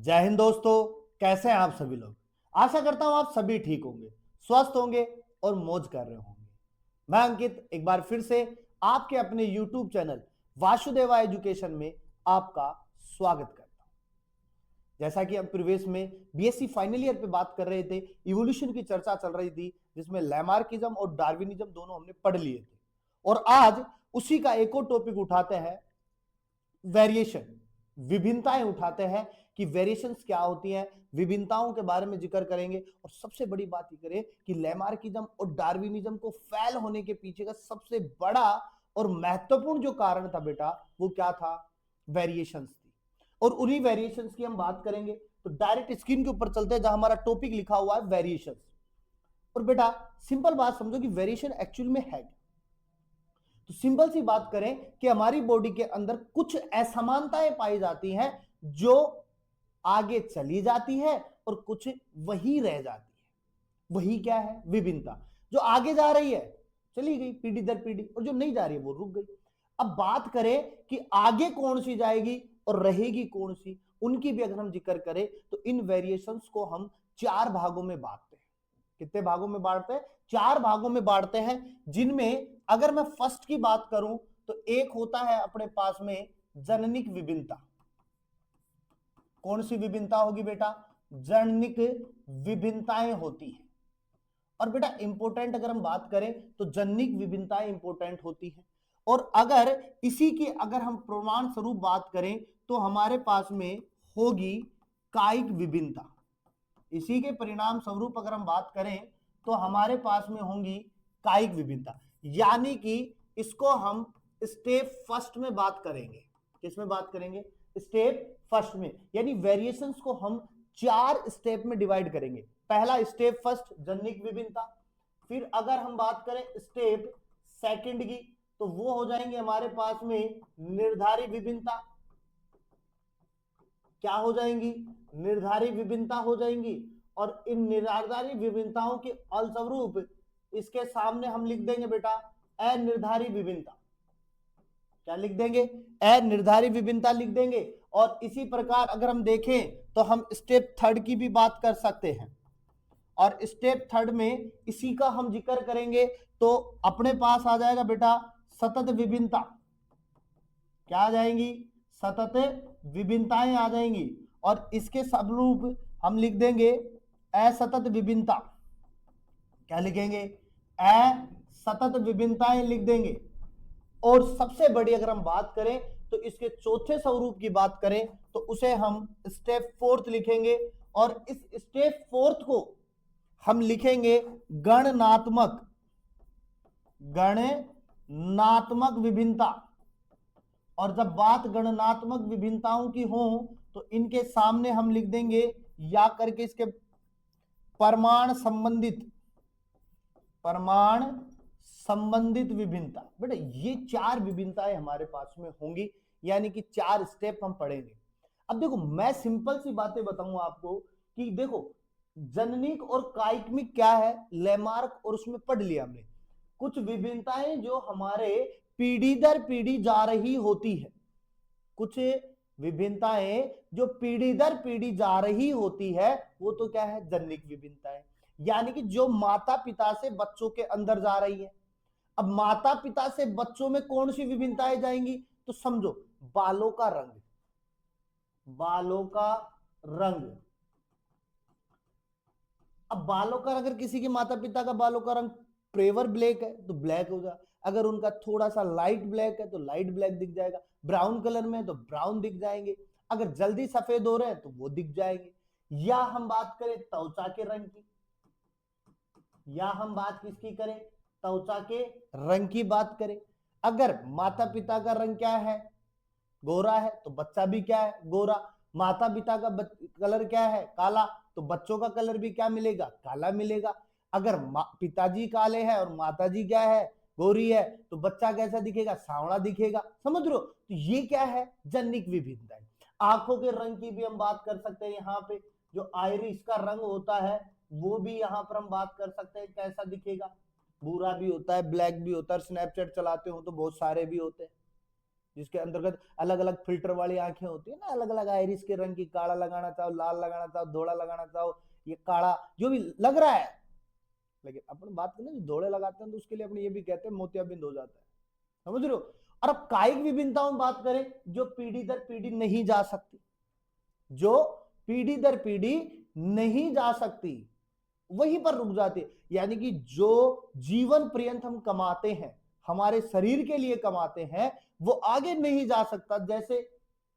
जय हिंद दोस्तों। कैसे हैं आप सभी लोग। आशा करता हूं आप सभी ठीक होंगे, स्वस्थ होंगे और मौज कर रहे होंगे। मैं अंकित एक बार फिर से आपके अपने YouTube चैनल वासुदेवा एजुकेशन में आपका स्वागत करता हूं। जैसा कि हम प्रीवियस में बीएससी फाइनल ईयर पे बात कर रहे थे, इवोल्यूशन की चर्चा चल रही थी जिसमें लैमार्किज्म और डार्विनिज्म दोनों हमने पढ़ लिए थे। और आज उसी का एक और टॉपिक उठाते हैं, वेरिएशन, विभिन्नताएं उठाते हैं कि वेरिएशंस क्या होती हैं, विभिन्नताओं के बारे में जिक्र करेंगे। और सबसे बड़ी बात ये करें कि लैमार्किज्म और डार्विनिज्म को फेल होने के पीछे का सबसे बड़ा और महत्वपूर्ण जो कारण था बेटा, वो क्या था? वेरिएशंस थी। और उन्हीं वेरिएशंस की हम बात करेंगे। तो डायरेक्ट स्क्रीन के ऊपर चलते हैं जहां हमारा टॉपिक लिखा हुआ है वेरिएशंस। और बेटा सिंपल बात समझो कि वेरिएशन एक्चुअल में है। तो सिंपल सी बात करें कि हमारी बॉडी के अंदर कुछ असमानताएं पाई जाती हैं जो आगे चली जाती है और कुछ वही रह जाती है। वही क्या है? विभिन्नता। जो आगे जा रही है चली गई पीढ़ी दर पीढ़ी, और जो नहीं जा रही है वो रुक गई। अब बात करें कि आगे कौन सी जाएगी और रहेगी कौन सी, उनकी भी अगर हम जिक्र करें तो इन वेरिएशंस को हम चार भागों में बांटते हैं। कितने भागों में बांटते हैं? चार भागों में बांटते हैं, जिनमें अगर मैं फर्स्ट की बात करूं तो एक होता है अपने पास में जननिक विभिन्नता। कौन सी विभिन्नता होगी बेटा? जननिक विभिन्नताएं होती हैं। और बेटा इंपॉर्टेंट अगर हम बात करें तो जननिक विभिन्नताएं इंपॉर्टेंट होती हैं। और अगर इसी की अगर हम प्रमाण स्वरूप बात करें तो हमारे पास में होगी कायिक विभिन्नता। इसी के परिणाम स्वरूप अगर हम बात करें तो हमारे पास में होंगी कायिक विभिन्नता। यानी कि इसको हम स्टेप फर्स्ट में बात करेंगे। किसमें बात करेंगे? स्टेप फर्स्ट में। यानी वेरिएशंस को हम चार स्टेप में डिवाइड करेंगे। पहला स्टेप फर्स्ट जननिक विभिन्नता, फिर अगर हम बात करें स्टेप सेकंड की तो वो हो जाएंगे हमारे पास में निर्धारित विभिन्नता। क्या हो जाएंगी? निर्धारित विभिन्नता हो जाएंगी। और इन निर्धारित विभिन्नताओं के फलस्वरूप इसके सामने हम लिख देंगे बेटा अनिर्धारित विभिन्नता। क्या लिख देंगे? अनिर्धारित विभिन्नता लिख देंगे। और इसी प्रकार अगर हम देखें तो हम स्टेप थर्ड की भी बात कर सकते हैं। और स्टेप थर्ड में इसी का हम जिक्र करेंगे तो अपने पास आ जाएगा बेटा सतत विभिन्नता। क्या आ जाएंगी? सतत विभिन्नताएं आ जाएंगी। और इसके स्वरूप हम लिख देंगे असतत विभिन्नता। क्या लिखेंगे? असतत विभिन्नताएं लिख देंगे। और सबसे बड़ी अगर हम बात करें तो इसके चौथे स्वरूप की बात करें तो उसे हम स्टेप फोर्थ लिखेंगे। और इस स्टेप फोर्थ को हम लिखेंगे गणनात्मक विभिन्नता। और जब बात गणनात्मक विभिन्नताओं की हो तो इनके सामने हम लिख देंगे या करके इसके परमाणु संबंधित विभिन्नता। बेटा ये चार विभिन्नताएं हमारे पास में होंगी, यानी कि चार स्टेप हम पढ़ेंगे। अब देखो मैं सिंपल सी बातें बताऊंगा आपको कि देखो जननिक और कायिक क्या है, लैमार्क और उसमें पढ़ लिया हमने। कुछ विभिन्नताएं जो हमारे पीढ़ी दर पीढ़ी जा रही होती है, कुछ विभिन्नताएं जो पीढ़ी दर पीढ़ी जा रही होती है वो तो क्या है? जननिक विभिन्नताएं। यानी कि जो माता पिता से बच्चों के अंदर जा रही है। अब माता पिता से बच्चों में कौन सी विभिन्नताएं जाएंगी? तो समझो बालों का रंग, अब बालों का अगर किसी के माता पिता का बालों का रंग प्रेवर ब्लैक है तो ब्लैक होगा, अगर उनका थोड़ा सा लाइट ब्लैक है तो लाइट ब्लैक दिख जाएगा, ब्राउन कलर में है तो ब्राउन दिख जाएंगे, अगर जल्दी सफेद हो रहे हैं तो वो दिख जाएंगे। या हम बात करें त्वचा के रंग की, या हम बात किसकी करें? त्वचा के रंग की बात करें। अगर माता पिता का रंग क्या है? गोरा है तो बच्चा भी क्या है? गोरा। माता पिता का कलर क्या है? काला, तो बच्चों का कलर भी क्या मिलेगा? काला मिलेगा। अगर पिताजी काले हैं और माताजी क्या है? गोरी है, तो बच्चा कैसा दिखेगा? सांवला दिखेगा। समझ रहे हो? तो ये क्या है? जननिक विभिन्नता। आंखों के रंग की भी हम बात कर सकते हैं। यहाँ पे जो आइरिस का रंग होता है वो भी यहाँ पर हम बात कर सकते हैं कैसा दिखेगा। भूरा भी होता है, ब्लैक भी होता है, स्नैपचैट चलाते हो तो बहुत सारे भी होते हैं। जिसके अंतर्गत अलग अलग फिल्टर वाली आंखें होती है ना, अलग अलग आइरिस के रंग की, काला लगाना चाहो, लाल लगाना चाहो, धोड़ा लगाना चाहो, ये काला जो भी लग रहा है, लेकिन अपन बात करें जो धोड़े लगाते हैं तो उसके लिए अपने ये भी कहते हैं मोतियाबिंद हो जाता है, समझ रहे हो। और अब कायिक विभिन्नताओं में बात करें जो पीढ़ी दर पीढ़ी नहीं जा सकती, जो पीढ़ी दर पीढ़ी नहीं जा सकती, वहीं पर रुक जाती है। यानी कि जो जीवन पर्यंत हम कमाते हैं, हमारे शरीर के लिए कमाते हैं, वो आगे नहीं जा सकता। जैसे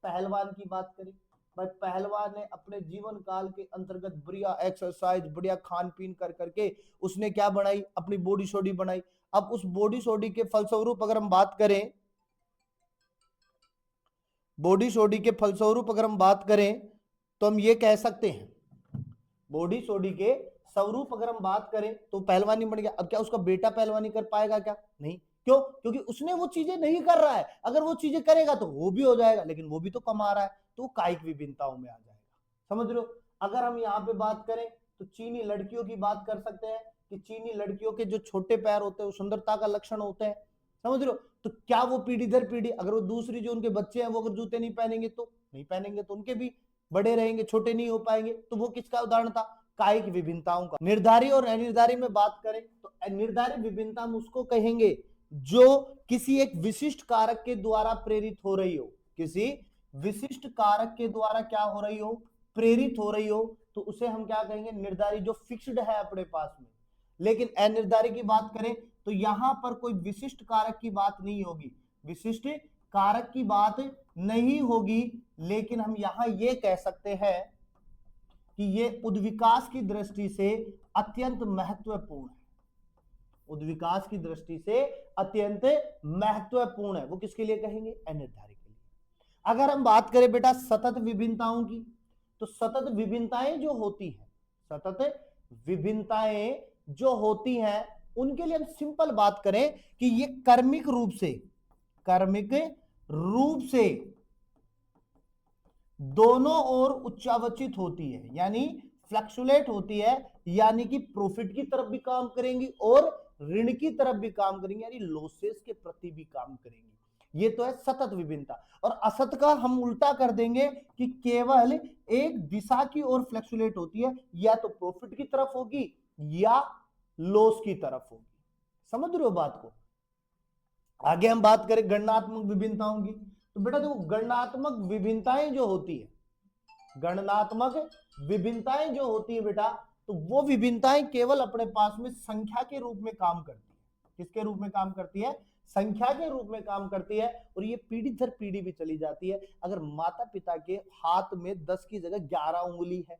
पहलवान की बात करें, भाई पहलवान ने अपने जीवन काल के अंतर्गत बढ़िया एक्सरसाइज, बढ़िया खान पीन कर करके उसने क्या बनाई, अपनी बॉडी शॉडी बनाई। अब उस बॉडी शॉडी के फलस्वरूप अगर हम बात करें, बॉडी शॉडी के फलस्वरूप अगर हम बात करें तो हम ये कह सकते हैं, बॉडी शॉडी के स्वरूप अगर हम बात करें तो पहलवानी बन गया। अब क्या उसका बेटा पहलवानी कर पाएगा क्या? नहीं। क्यों? क्योंकि उसने वो चीजें नहीं कर रहा है। अगर वो चीजें करेगा तो वो भी हो जाएगा, लेकिन वो भी तो कमा रहा है, तो वो कायिक विभिन्नताओं में आ जाएगा, समझ रहे हो। अगर हम यहाँ पे बात करें तो चीनी लड़कियों की बात कर सकते हैं कि चीनी लड़कियों के जो छोटे पैर होते हैं वो सुंदरता का लक्षण होते हैं, समझ रहे हो। तो क्या वो पीढ़ी दर पीढ़ी, अगर वो दूसरी जो उनके बच्चे हैं वो अगर जूते नहीं पहनेंगे तो नहीं पहनेंगे, तो उनके भी बड़े रहेंगे, छोटे नहीं हो पाएंगे। तो वो किसका उदाहरण था? कायिक विभिन्नताओं का। निर्धारी और अनिर्धारी में बात करें तो निर्धारी विभिन्नता हम उसको कहेंगे जो किसी एक विशिष्ट कारक के द्वारा प्रेरित हो रही हो, किसी विशिष्ट कारक के द्वारा क्या हो रही हो, प्रेरित हो रही हो, तो उसे हम क्या कहेंगे? निर्धारी, जो फिक्स्ड है अपने पास में। लेकिन अनिर्धारी की बात करें तो यहां पर कोई विशिष्ट कारक की बात नहीं होगी, विशिष्ट कारक की बात नहीं होगी, लेकिन हम यहां यह कह सकते हैं कि ये उद्विकास की दृष्टि से अत्यंत महत्वपूर्ण है, उद्विकास की दृष्टि से अत्यंत महत्वपूर्ण है। वो किसके लिए कहेंगे? अनिर्धारी के लिए। अगर हम बात करें बेटा सतत विभिन्नताओं की, तो सतत विभिन्नताएं जो होती हैं, सतत विभिन्नताएं जो होती हैं उनके लिए हम सिंपल बात करें कि ये कर्मिक रूप से दोनों ओर उच्चावचित होती है, यानी फ्लक्चुएट होती है, यानी कि प्रॉफिट की तरफ भी काम करेंगी और ऋण की तरफ भी काम करेंगी, यानी लॉसेस के प्रति भी काम करेंगी। ये तो है सतत विभिन्नता। और असत का हम उल्टा कर देंगे कि केवल एक दिशा की ओर फ्लक्चुएट होती है, या तो प्रॉफिट की तरफ होगी या लॉस की तरफ होगी, समझ रहे हो बात को। आगे हम बात करें गणनात्मक विभिन्नताओं की, तो बेटा देखो गणनात्मक विभिन्नताएं जो होती है, गणनात्मक विभिन्नताएं जो होती है बेटा, तो वो विभिन्नताएं केवल अपने पास में संख्या के रूप में काम करती है। किसके रूप में काम करती है? संख्या के रूप में काम करती है। और ये पीढ़ी दर पीढ़ी भी चली जाती है। अगर माता पिता के हाथ में 10 की जगह 11 उंगली है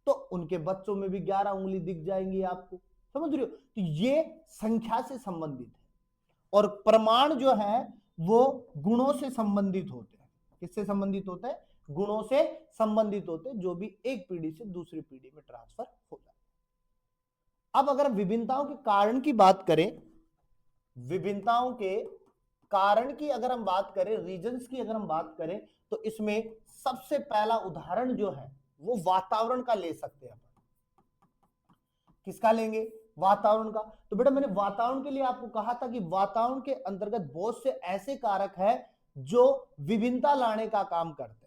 तो उनके बच्चों में भी 11 उंगली दिख जाएंगी आपको, समझ रहे हो। तो ये संख्या से संबंधित है। और प्रमाण जो है वो गुणों से संबंधित होते हैं। किससे संबंधित होते हैं? गुणों से संबंधित होते हैं, जो भी एक पीढ़ी से दूसरी पीढ़ी में ट्रांसफर हो जाए। अब अगर विभिन्नताओं के कारण की बात करें, विभिन्नताओं के कारण की अगर हम बात करें, रीजंस की अगर हम बात करें, तो इसमें सबसे पहला उदाहरण जो है वो वातावरण का ले सकते हैं। किसका लेंगे? वातावरण का। तो बेटा मैंने वातावरण के लिए आपको कहा था कि वातावरण के अंतर्गत बहुत से ऐसे कारक हैं जो विभिन्नता लाने का काम करते हैं,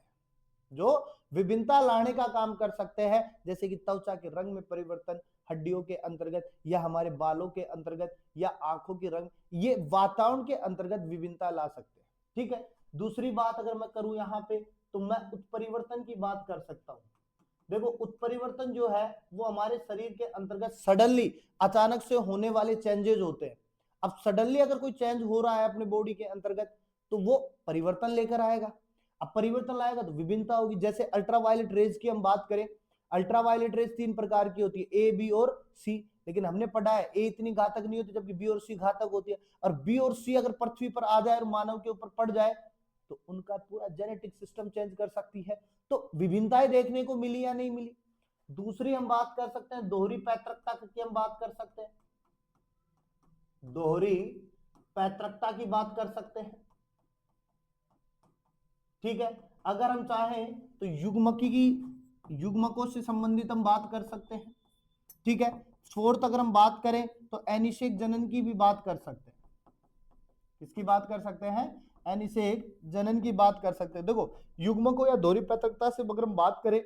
जो विभिन्नता लाने का काम कर सकते हैं, जैसे कि त्वचा के रंग में परिवर्तन, हड्डियों के अंतर्गत, या हमारे बालों के अंतर्गत, या आंखों के रंग, ये वातावरण के अंतर्गत विभिन्नता ला सकते हैं। ठीक है। दूसरी बात अगर मैं करूं यहां पे, तो मैं उत्परिवर्तन की बात कर सकता हूं। देखो उत्परिवर्तन जो है वो हमारे शरीर के अंतर्गत सडनली, अचानक से होने वाले चेंजेस होते हैं। अब सडनली अगर कोई चेंज हो रहा है अपने बॉडी के अंतर्गत तो वो परिवर्तन लेकर आएगा। अब परिवर्तन लाएगा तो विभिन्नता होगी। जैसे अल्ट्रावायलेट रेज की हम बात करें, अल्ट्रावायलेट रेज 3 प्रकार की होती है, ए, बी और सी। लेकिन हमने पढ़ा है ए इतनी घातक नहीं होती, जबकि बी और सी घातक होती है। और बी और सी अगर पृथ्वी पर आ जाए और मानव के ऊपर पड़ जाए तो उनका पूरा जेनेटिक सिस्टम चेंज कर सकती है। तो विभिन्नताएं देखने को मिली या नहीं मिली। दूसरी हम बात कर सकते हैं दोहरी पैतृकता की, हम बात कर सकते हैं दोहरी पैतृकता की बात कर सकते हैं। ठीक है। अगर हम चाहें तो युग्मकों से संबंधित हम बात कर सकते हैं। ठीक है। फोर्थ अगर हम बात करें तो एनिषेक जनन की भी बात कर सकते हैं। किसकी बात कर सकते हैं? अनिषेक जनन की बात कर सकते हैं। देखो युग्मकों या दोहरी पृथकता से अगर हम बात करें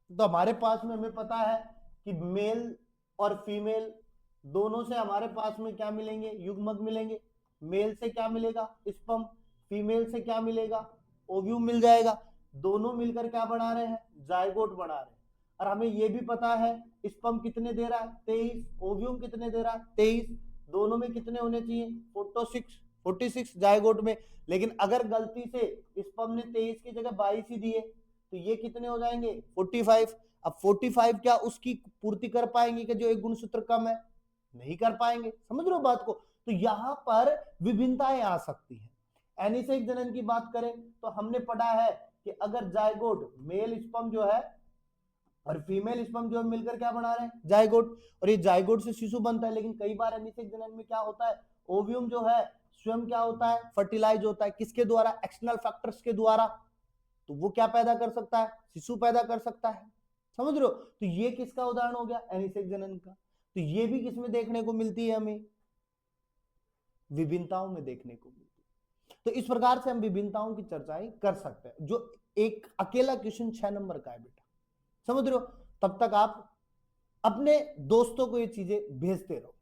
तो हमारे पास में हमें पता है कि मेल और फीमेल दोनों से हमारे पास में क्या मिलेंगे, युग्मक मिलेंगे। मेल से क्या मिलेगा, स्पर्म। फीमेल से क्या मिलेगा, ओव्यूम मिल जाएगा। दोनों मिलकर क्या बना रहे हैं, जायगोट बना रहे हैं। और हमें यह भी पता है स्पर्म कितने दे रहा है, 23। ओव्यूम कितने दे रहा है, 23। दोनों में कितने होने चाहिए, 46 जायगोट में। लेकिन अगर गलती से स्पर्म ने 23 की जगह 22 ही दिए तो ये कितने हो जाएंगे, 45। अब 45 क्या उसकी पूर्ति कर पाएंगे कि जो एक गुणसूत्र कम है, नहीं कर पाएंगे। समझ रहे हो बात को। तो यहां पर विभिन्नताएं आ सकती हैं। एनिसेक जनन की बात करें तो हमने पढ़ा है कि अगर जायगोट मेल स्पर्म जो है और फीमेल स्पर्म जो मिलकर क्या बना रहे हैं, जायगोट। और ये जायगोट से शिशु बनता है। लेकिन कई बार एनिसेक जनन में क्या होता है, ओव्यूम जो है स्वयं क्या होता है, फर्टिलाइज होता है। किसके द्वारा, एक्सटर्नल फैक्टर्स के द्वारा। तो वो क्या पैदा कर सकता है, शिशु पैदा कर सकता है। समझ रहे हो। तो ये किसका उदाहरण हो गया, एनिसेक जनन का। तो ये भी किसमें देखने को मिलती है, हमें विभिन्नताओं में देखने को मिलती है। तो इस प्रकार से हम विभिन्नताओं की चर्चाएं कर सकते हैं, जो एक अकेला क्वेश्चन 6 नंबर का है बेटा। समझ रहे हो। तब तक आप अपने दोस्तों को ये चीजें भेजते रहो।